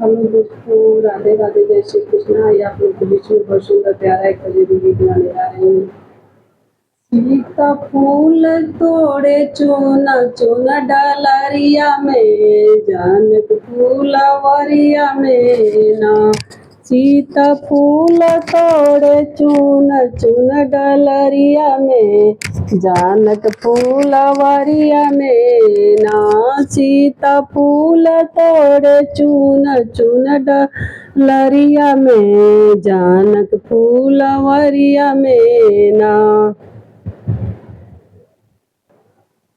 Hello दोस्तों, राधे राधे, जय श्री कृष्णा। ये आप लोग के बीच में बहुत सुंदर प्यारा एक कजरी गीत गाने जा रही हूँ। सीता फूल तोड़े चूना चूना डालरिया में, जानक फूलवरिया में ना। सीता फूल तोड़े चून चून डलरिया में, जानक फूलवरिया में ना। सीता फूल तोड़े चून चून डलरिया में, जानक फूलवरिया में ना।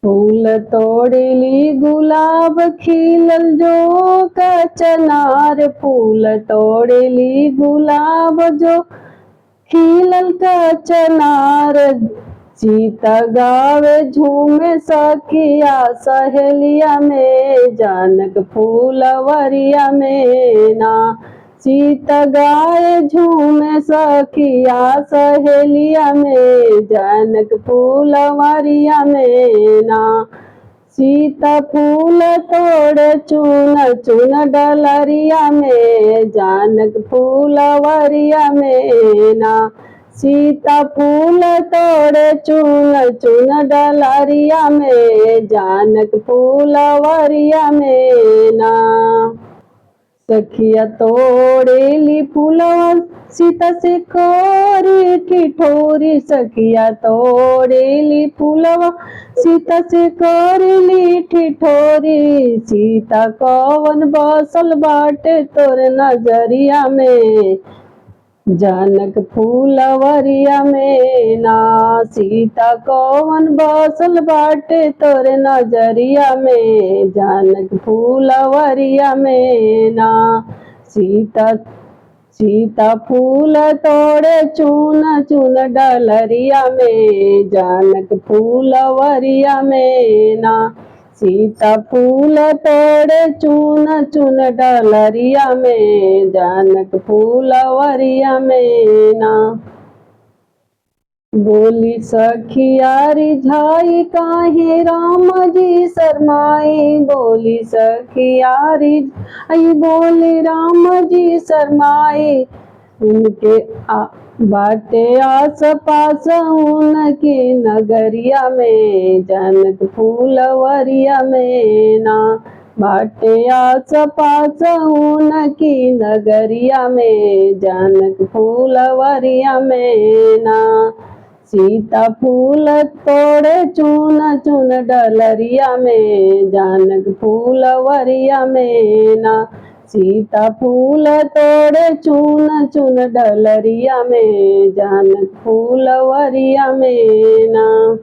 फूल तोड़ली गुलाब खिलल जो कचनार, फूल तोड़ली गुलाब जो खिलल कचनार। सीता गावे झूमे सखिया सहेलिया में, जानक फूलवरिया में ना। सीता गाए झूमे सखिया सहेलिया में, जानक फूलवरिया में ना। सीता फूल तोड़े चून चून डलरिया में, जानक फूलवरिया में ना। सीता फूल तोड़े चून चून डलरिया में, जानक फूलवरिया में ना। सखिया तोड़ेली फूलवा सीता से कोरी ठिठोरी, सखिया तोड़ेली फूलवा सीता से कोरीली ठिठोरी। सीता कौन बसल बाटे तोर नजरिया में, जानक फूलवरिया में ना। सीता कौन बसल बाटे तोर नजरिया में, जानक फूलवरिया में ना। सीता फूल तोड़े चून चून डलरिया में, जानक फूलवरिया में ना। सीता फूल तोड़े चून चून डलरिया में, जानक फूलवरिया में ना। बोली सखिया रिझाई काहे राम जी शरमाई, बोली सखिया रिझाई बोली राम जी शरमाई। उनके बाटे आस पास उनकी नगरिया में, जानक फूलवरिया में ना। बाटे आस पास उनकी नगरिया में, जानक फूलवरिया में ना। सीता फूल तोड़े चून चून डलरिया में, जानक फूलवरिया में ना। सीता फूल तोड़े चून चून डलरिया में, जानक फूलवरिया में ना।